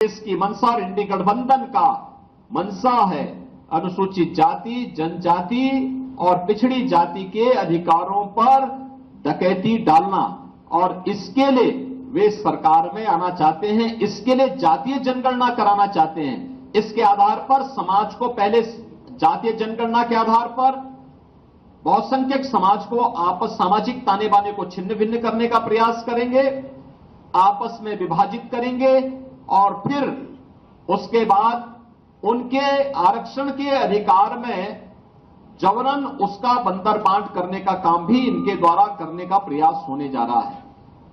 देश की मंशा और इंडी गठबंधन का मंशा है अनुसूचित जाति, जनजाति और पिछड़ी जाति के अधिकारों पर डकैती डालना, और इसके लिए वे सरकार में आना चाहते हैं। इसके लिए जातीय जनगणना कराना चाहते हैं। इसके आधार पर समाज को पहले जातीय जनगणना के आधार पर बहुसंख्यक समाज को आपस सामाजिक ताने बाने को छिन्न भिन्न करने का प्रयास करेंगे, आपस में विभाजित करेंगे और फिर उसके बाद उनके आरक्षण के अधिकार में जबरन उसका बंदर बांट करने का काम भी इनके द्वारा करने का प्रयास होने जा रहा है।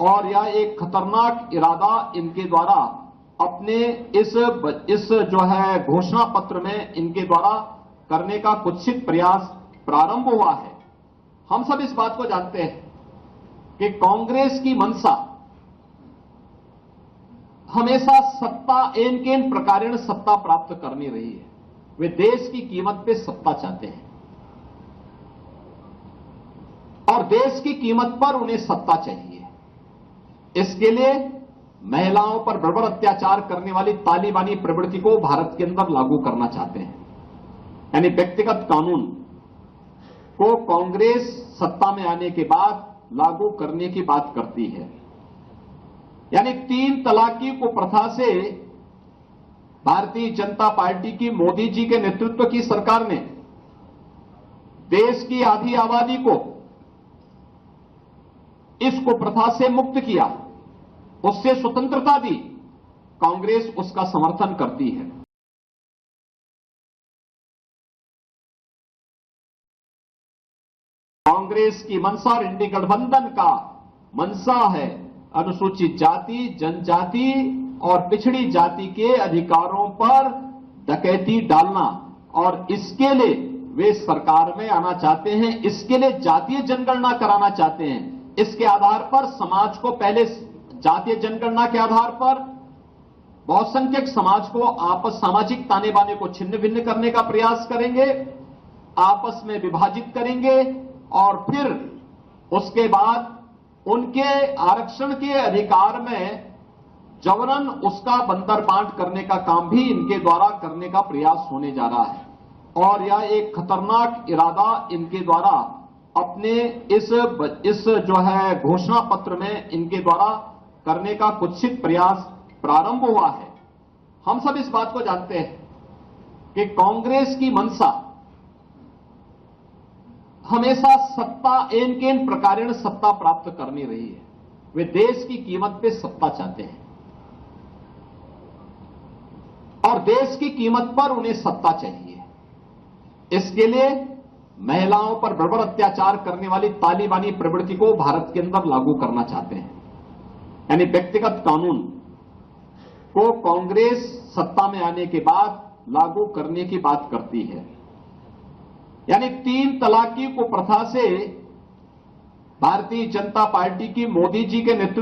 और यह एक खतरनाक इरादा इनके द्वारा अपने इस जो है घोषणा पत्र में इनके द्वारा करने का कुत्सित प्रयास प्रारंभ हुआ है। हम सब इस बात को जानते हैं कि कांग्रेस की मंशा हमेशा सत्ता एन के एन प्रकारेण सत्ता प्राप्त करनी रही है। वे देश की कीमत पे सत्ता चाहते हैं और देश की कीमत पर उन्हें सत्ता चाहिए। इसके लिए महिलाओं पर बर्बर अत्याचार करने वाली तालिबानी प्रवृत्ति को भारत के अंदर लागू करना चाहते हैं। यानी व्यक्तिगत कानून को कांग्रेस सत्ता में आने के बाद लागू करने की बात करती है। यानी 3 तलाकी को प्रथा से भारतीय जनता पार्टी की मोदी जी के नेतृत्व की सरकार ने देश की आधी आबादी को इस कुप्रथा से मुक्त किया, उससे स्वतंत्रता दी। कांग्रेस उसका समर्थन करती है। कांग्रेस की मंशा और इंडी गठबंधन का मंशा है अनुसूचित जाति, जनजाति और पिछड़ी जाति के अधिकारों पर डकैती डालना, और इसके लिए वे सरकार में आना चाहते हैं। इसके लिए जातीय जनगणना कराना चाहते हैं। इसके आधार पर समाज को पहले जातीय जनगणना के आधार पर बहुसंख्यक समाज को आपस सामाजिक ताने बाने को छिन्न भिन्न करने का प्रयास करेंगे, आपस में विभाजित करेंगे और फिर उसके बाद उनके आरक्षण के अधिकार में जबरन उसका बंदर बांट करने का काम भी इनके द्वारा करने का प्रयास होने जा रहा है। और यह एक खतरनाक इरादा इनके द्वारा अपने इस जो है घोषणा पत्र में इनके द्वारा करने का कुत्सित प्रयास प्रारंभ हुआ है। हम सब इस बात को जानते हैं कि कांग्रेस की मंशा हमेशा सत्ता एन के एन प्रकारेण सत्ता प्राप्त करनी रही है। वे देश की कीमत पे सत्ता चाहते हैं और देश की कीमत पर उन्हें सत्ता चाहिए। इसके लिए महिलाओं पर बर्बर अत्याचार करने वाली तालिबानी प्रवृत्ति को भारत के अंदर लागू करना चाहते हैं। यानी व्यक्तिगत कानून को कांग्रेस सत्ता में आने के बाद लागू करने की बात करती है। यानी 3 तलाकी को प्रथा से भारतीय जनता पार्टी की मोदी जी के नेतृत्व